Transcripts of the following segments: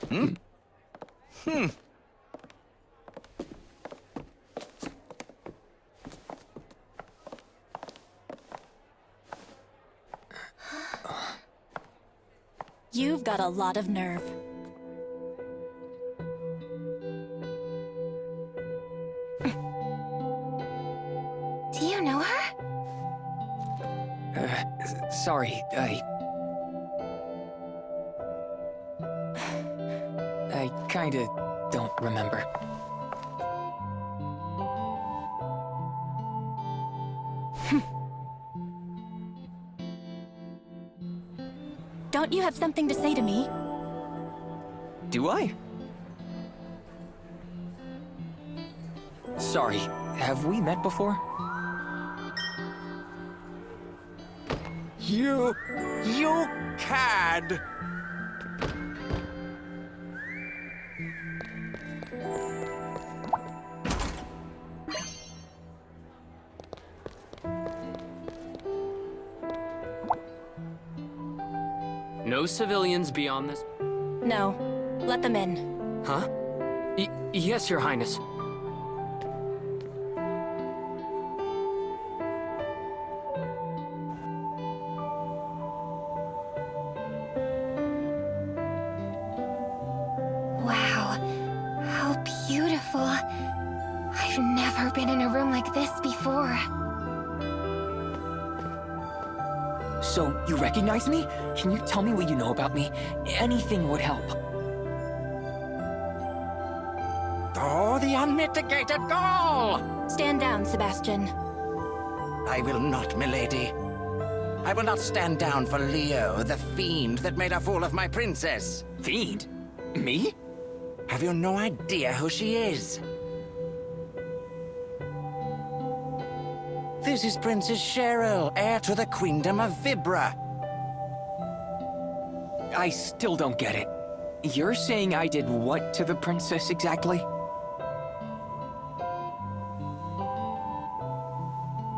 Hmm? Hmm. You've got a lot of nerve. Do you know her? Sorry, I kinda don't remember. Don't you have something to say to me? Do I? Sorry, have we met before? You cad! No civilians beyond this... No. Let them in. Huh? Yes, Your Highness. Wow. How beautiful. I've never been in a room like this before. So, you recognize me? Can you tell me what you know about me? Anything would help. Oh, the unmitigated gall! Stand down, Sebastian. I will not, milady. I will not stand down for Leo, the fiend that made a fool of my princess. Fiend? Me? Have you no idea who she is? This is Princess Cheryl, heir to the Queendom of Vibra. I still don't get it. You're saying I did what to the princess exactly?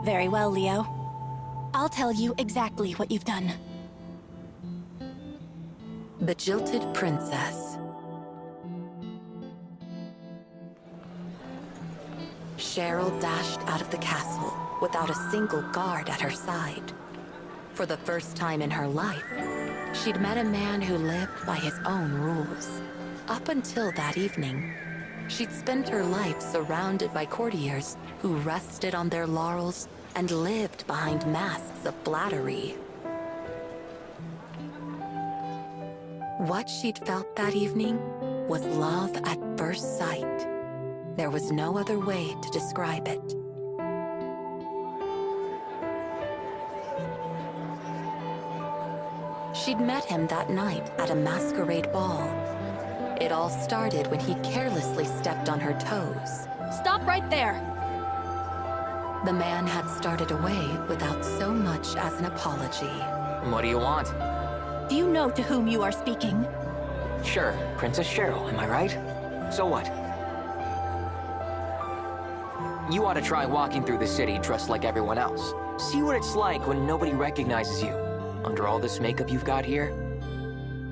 Very well, Leo. I'll tell you exactly what you've done. The Jilted Princess. Cheryl dashed out of the castle without a single guard at her side. For the first time in her life, she'd met a man who lived by his own rules. Up until that evening, she'd spent her life surrounded by courtiers who rested on their laurels and lived behind masks of flattery. What she'd felt that evening was love at first sight. There was no other way to describe it. She'd met him that night at a masquerade ball. It all started when he carelessly stepped on her toes. Stop right there! The man had started away without so much as an apology. What do you want? Do you know to whom you are speaking? Sure, Princess Cheryl, am I right? So what? You ought to try walking through the city dressed like everyone else. See what it's like when nobody recognizes you. Under all this makeup you've got here.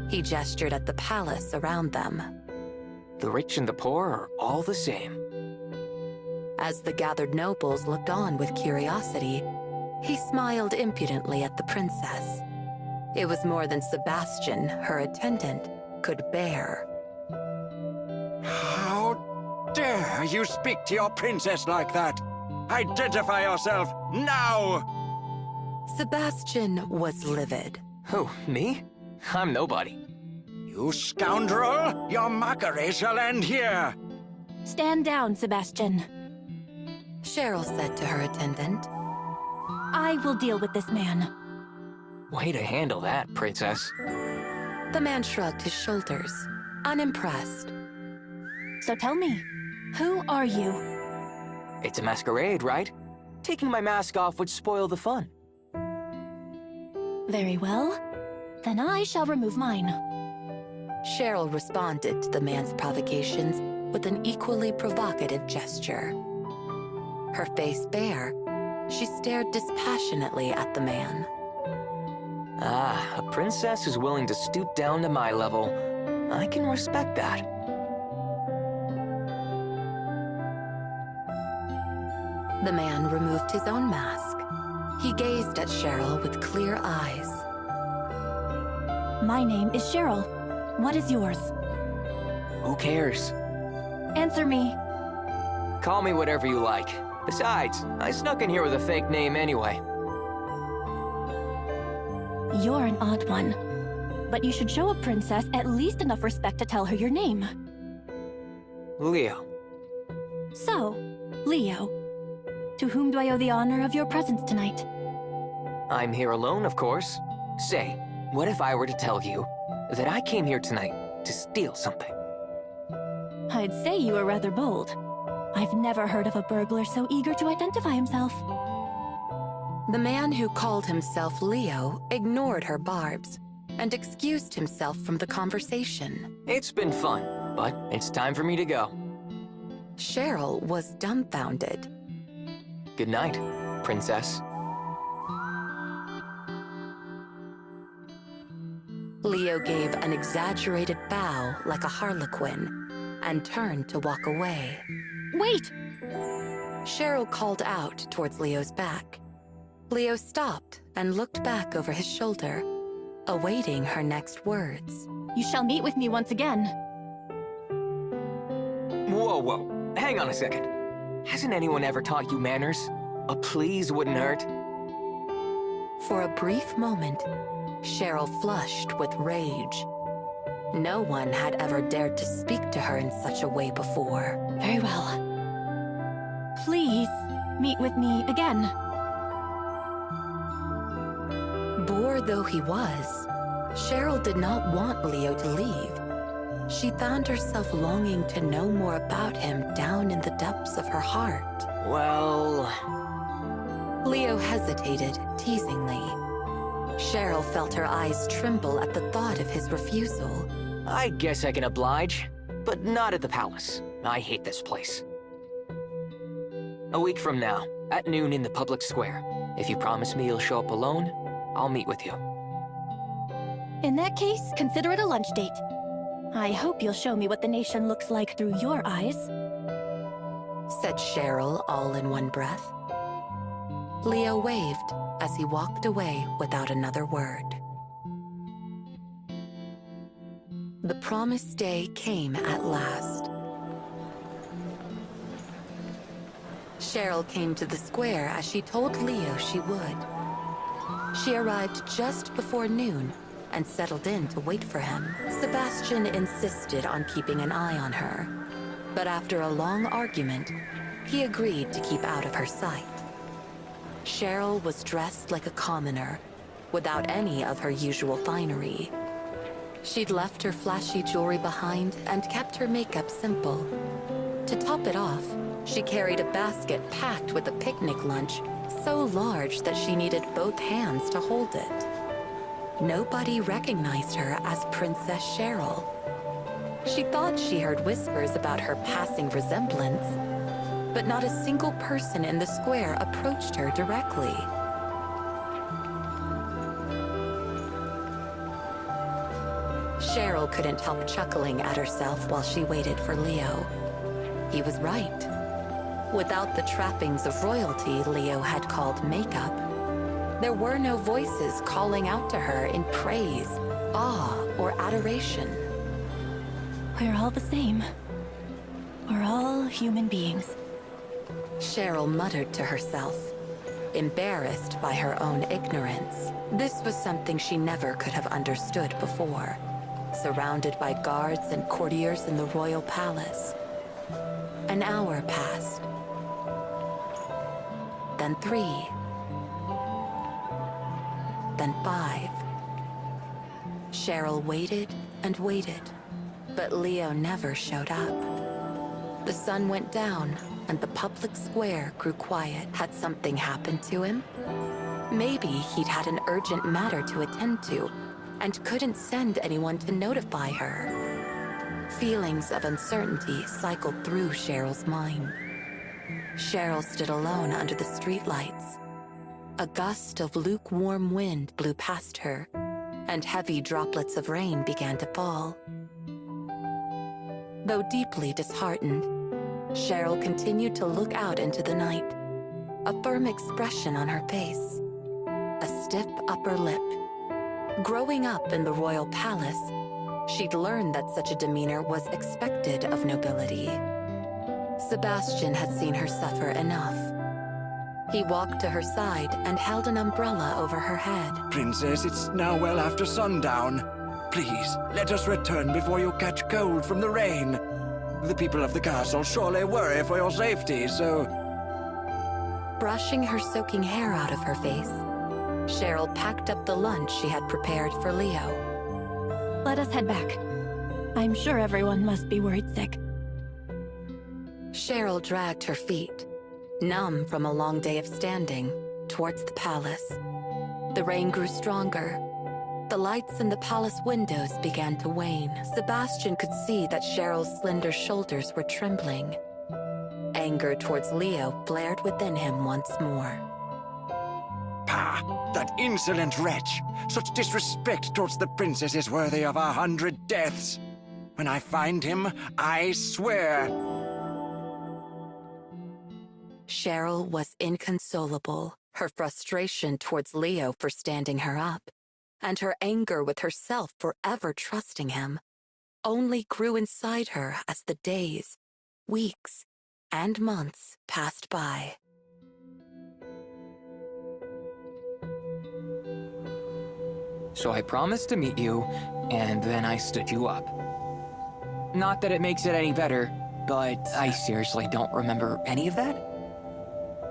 He gestured at the palace around them. The rich and the poor are all the same. As the gathered nobles looked on with curiosity, he smiled impudently at the princess. It was more than Sebastian, her attendant, could bear. How dare you speak to your princess like that? Identify yourself now! Sebastian was livid. Who, me? I'm nobody. You scoundrel! Your mockery shall end here! Stand down, Sebastian. Cheryl said to her attendant. I will deal with this man. Way to handle that, princess. The man shrugged his shoulders, unimpressed. So tell me, who are you? It's a masquerade, right? Taking my mask off would spoil the fun. Very well. Then I shall remove mine. Cheryl responded to the man's provocations with an equally provocative gesture. Her face bare, she stared dispassionately at the man. Ah, a princess is willing to stoop down to my level. I can respect that. The man removed his own mask. He gazed at Cheryl with clear eyes. My name is Cheryl. What is yours? Who cares? Answer me. Call me whatever you like. Besides, I snuck in here with a fake name anyway. You're an odd one. But you should show a princess at least enough respect to tell her your name. Leo. So, Leo, to whom do I owe the honor of your presence tonight? I'm here alone, of course. Say, what if I were to tell you that I came here tonight to steal something? I'd say you were rather bold. I've never heard of a burglar so eager to identify himself. The man who called himself Leo ignored her barbs and excused himself from the conversation. It's been fun, but it's time for me to go. Cheryl was dumbfounded. Good night, princess. Leo gave an exaggerated bow like a harlequin and turned to walk away. Wait! Cheryl called out towards Leo's back. Leo stopped and looked back over his shoulder, awaiting her next words. You shall meet with me once again. Whoa, whoa. Hang on a second. Hasn't anyone ever taught you manners? A please wouldn't hurt. For a brief moment, Cheryl flushed with rage. No one had ever dared to speak to her in such a way before. Very well. Please, meet with me again. Bored though he was, Cheryl did not want Leo to leave. She found herself longing to know more about him down in the depths of her heart. Well... Leo hesitated, teasingly. Cheryl felt her eyes tremble at the thought of his refusal. I guess I can oblige, but not at the palace. I hate this place. A week from now, at noon in the public square. If you promise me you'll show up alone, I'll meet with you. In that case, consider it a lunch date. I hope you'll show me what the nation looks like through your eyes. Said Cheryl all in one breath. Leo waved as he walked away without another word. The promised day came at last. Cheryl came to the square as she told Leo she would. She arrived just before noon and settled in to wait for him. Sebastian insisted on keeping an eye on her, but after a long argument, he agreed to keep out of her sight. Cheryl was dressed like a commoner, without any of her usual finery. She'd left her flashy jewelry behind and kept her makeup simple. To top it off, she carried a basket packed with a picnic lunch so large that she needed both hands to hold it. Nobody recognized her as Princess Cheryl. She thought she heard whispers about her passing resemblance, but not a single person in the square approached her directly. Cheryl couldn't help chuckling at herself while she waited for Leo. He was right. Without the trappings of royalty Leo had called makeup, there were no voices calling out to her in praise, awe, or adoration. We're all the same. We're all human beings. Cheryl muttered to herself, embarrassed by her own ignorance. This was something she never could have understood before, surrounded by guards and courtiers in the royal palace. An hour passed. Then 3. Then 5. Cheryl waited and waited, but Leo never showed up. The sun went down, and the public square grew quiet. Had something happened to him? Maybe he'd had an urgent matter to attend to, and couldn't send anyone to notify her. Feelings of uncertainty cycled through Cheryl's mind. Cheryl stood alone under the streetlights. A gust of lukewarm wind blew past her, and heavy droplets of rain began to fall. Though deeply disheartened, Cheryl continued to look out into the night, a firm expression on her face, a stiff upper lip. Growing up in the royal palace, she'd learned that such a demeanor was expected of nobility. Sebastian had seen her suffer enough. He walked to her side and held an umbrella over her head. Princess, it's now well after sundown. Please, let us return before you catch cold from the rain. The people of the castle surely worry for your safety, so... Brushing her soaking hair out of her face, Cheryl packed up the lunch she had prepared for Leo. Let us head back. I'm sure everyone must be worried sick. Cheryl dragged her feet, numb from a long day of standing, towards the palace. The rain grew stronger. The lights in the palace windows began to wane. Sebastian could see that Cheryl's slender shoulders were trembling. Anger towards Leo flared within him once more. Pah! That insolent wretch! Such disrespect towards the princess is worthy of 100 deaths! When I find him, I swear... Cheryl was inconsolable, her frustration towards Leo for standing her up, and her anger with herself for ever trusting him, only grew inside her as the days, weeks, and months passed by. So I promised to meet you, and then I stood you up. Not that it makes it any better, but I seriously don't remember any of that?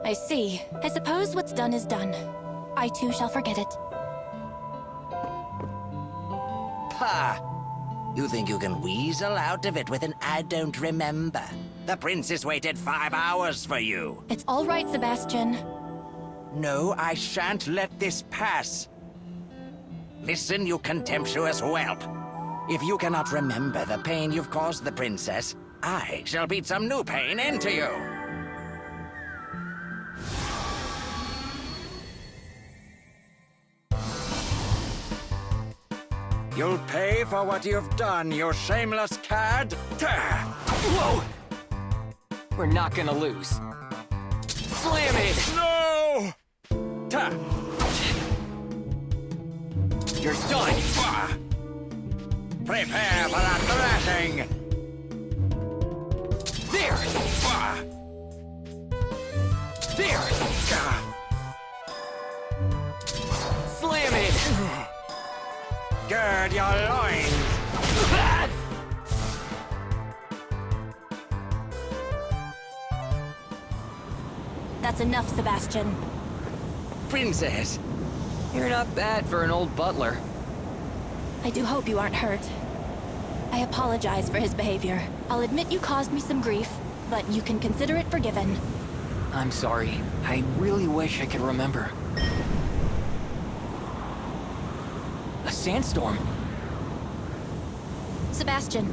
I see. I suppose what's done is done. I too shall forget it. Pah! You think you can weasel out of it with an "I don't remember"? The princess waited 5 hours for you. It's all right, Sebastian. No, I shan't let this pass. Listen, you contemptuous whelp. If you cannot remember the pain you've caused the princess, I shall beat some new pain into you. You'll pay for what you've done, you shameless cad! Whoa! We're not gonna lose. Slam it! No! Ta! You're done! Prepare for a thrashing! There! There! Slam it! Gird your loins! That's enough, Sebastian. Princess! You're not bad for an old butler. I do hope you aren't hurt. I apologize for his behavior. I'll admit you caused me some grief, but you can consider it forgiven. I'm sorry. I really wish I could remember. A sandstorm? Sebastian,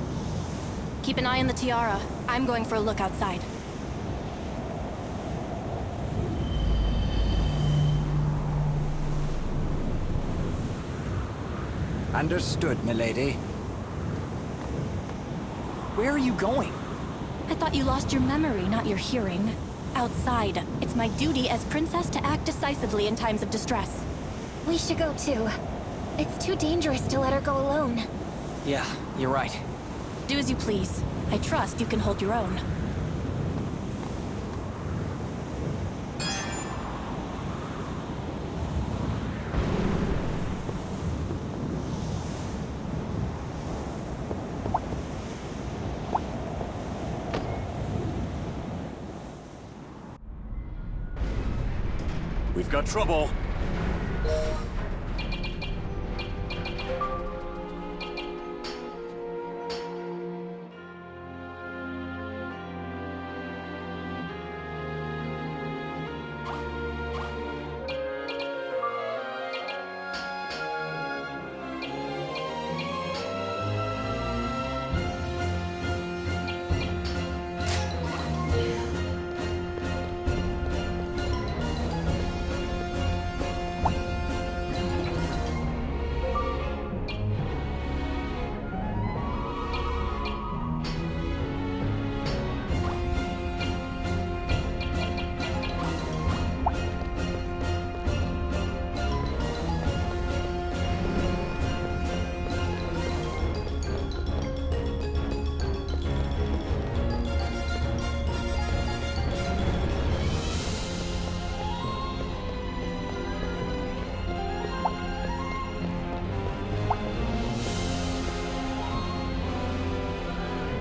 keep an eye on the tiara. I'm going for a look outside. Understood, milady. Where are you going? I thought you lost your memory, not your hearing. Outside. It's my duty as princess to act decisively in times of distress. We should go too. It's too dangerous to let her go alone. Yeah, you're right. Do as you please. I trust you can hold your own. We've got trouble.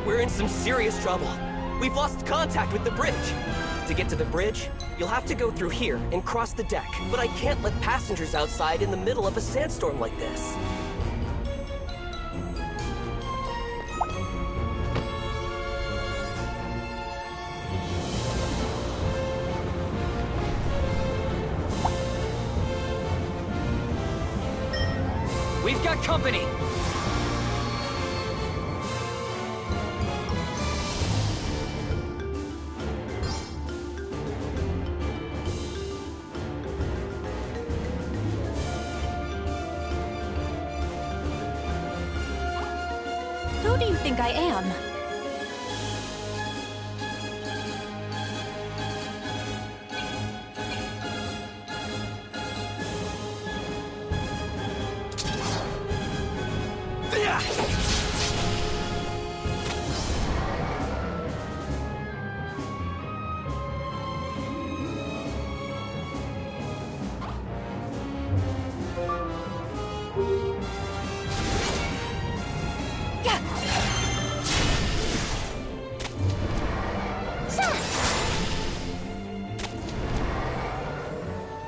We're in some serious trouble. We've lost contact with the bridge. To get to the bridge, you'll have to go through here and cross the deck. But I can't let passengers outside in the middle of a sandstorm like this. We've got company! Who do you think I am?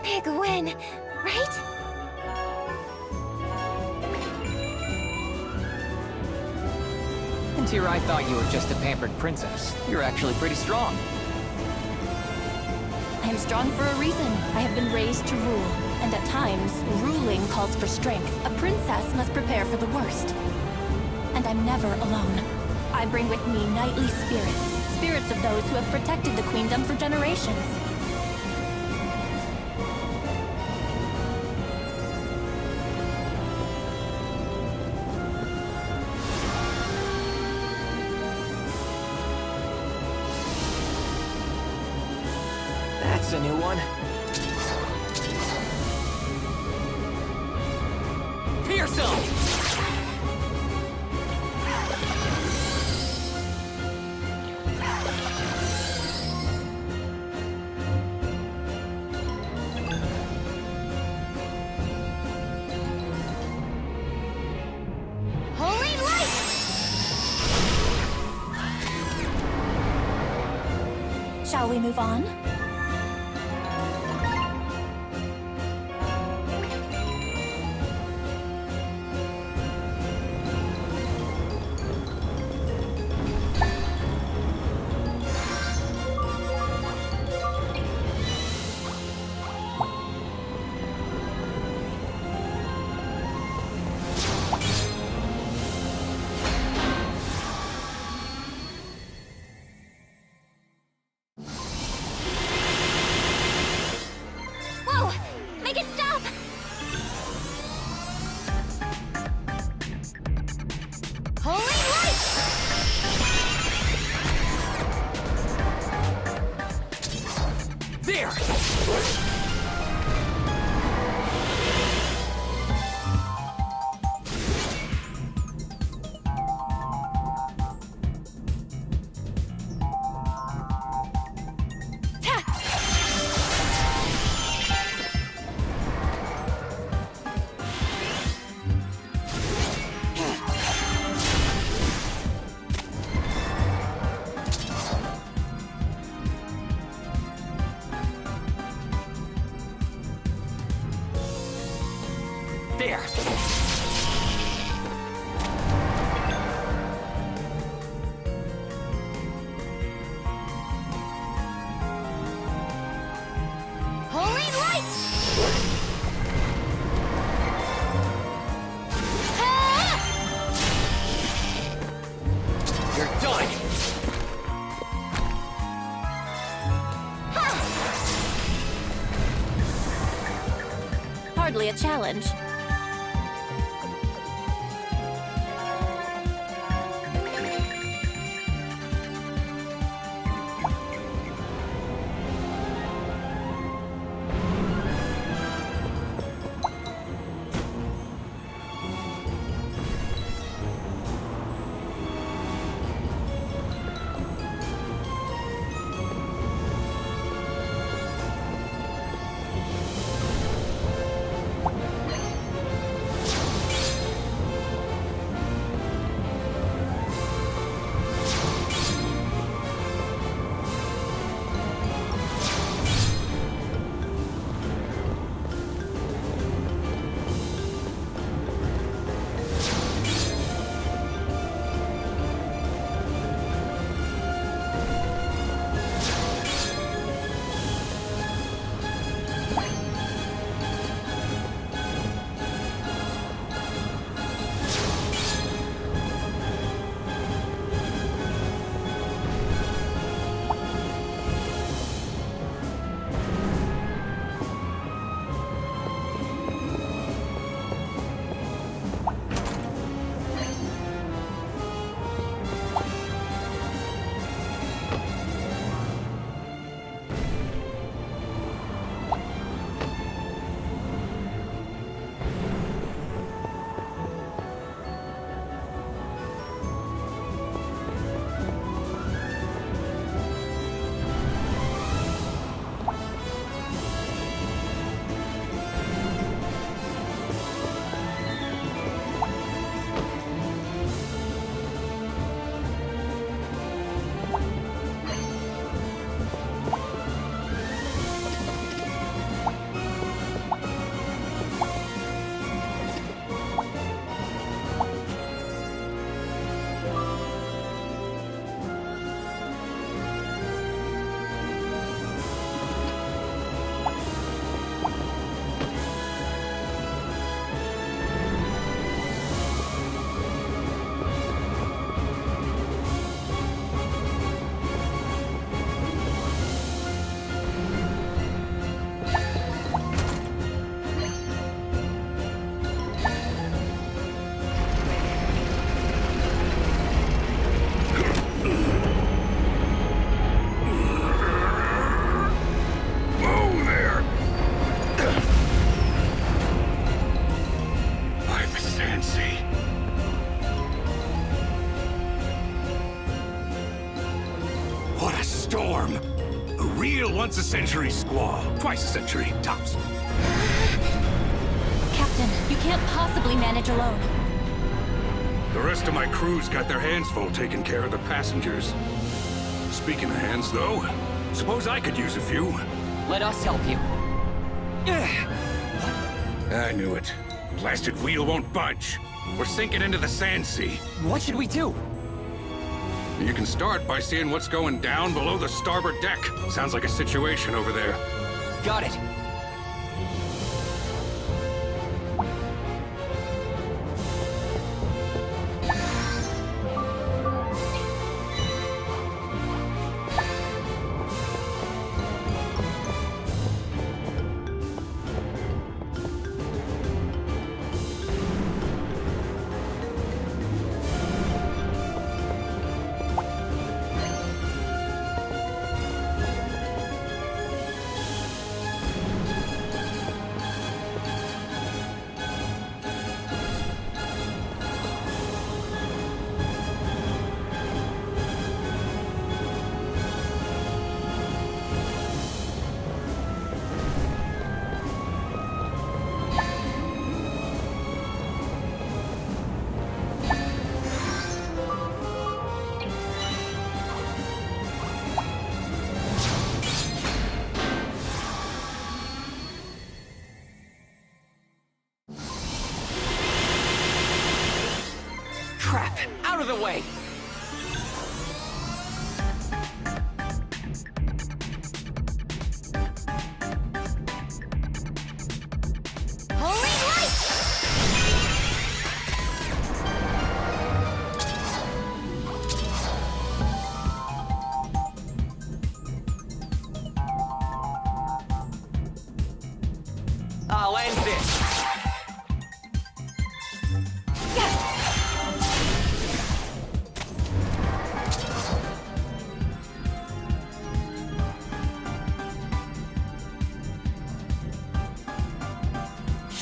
Big win, right? Until I thought you were just a pampered princess. You're actually pretty strong. I am strong for a reason. I have been raised to rule, and at times, ruling calls for strength. A princess must prepare for the worst. And I'm never alone. I bring with me knightly spirits, spirits of those who have protected the queendom for generations. That's a new one. Pierce him! Holy light! Shall we move on? Whoa! Make it stop! Holy light! There! There! Holy light! Ah! You're done! Hardly a challenge. storm. A real once-a-century squall. Twice a century, tops. Captain, you can't possibly manage alone. The rest of my crew's got their hands full taking care of the passengers. Speaking of hands, though, suppose I could use a few. Let us help you. I knew it. Blasted wheel won't budge. We're sinking into the sand sea. What should we do? You can start by seeing what's going down below the starboard deck. Sounds like a situation over there. Got it. Crap! Out of the way! I'll end this!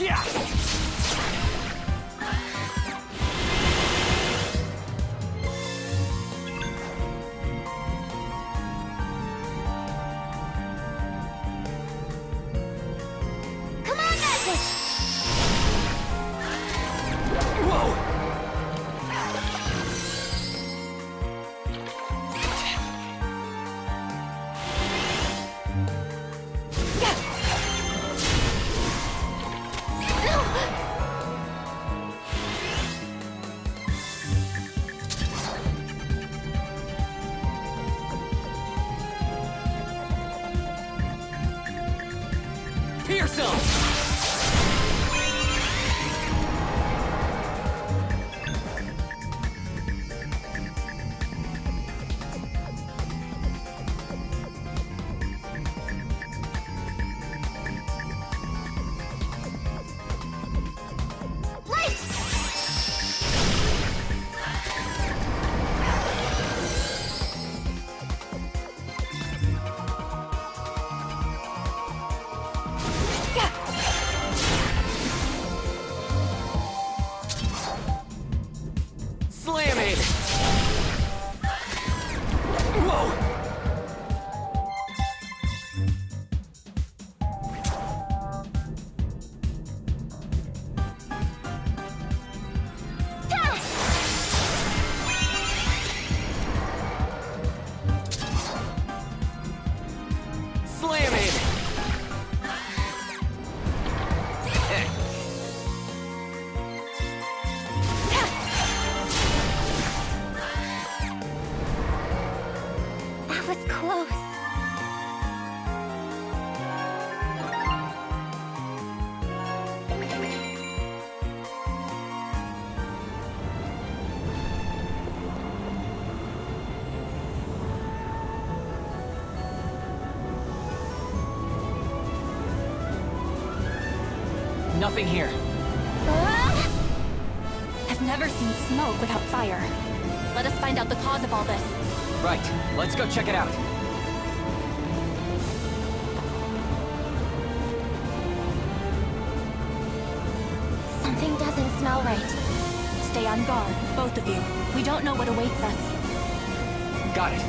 Yeah! Come on, Magic! Whoa! Pierce him! Slam it! Whoa! Slam it! That was close. Nothing here. I've never seen smoke without fire. Let us find out the cause of all this. Right, let's go check it out. Something doesn't smell right. Stay on guard, both of you. We don't know what awaits us. Got it.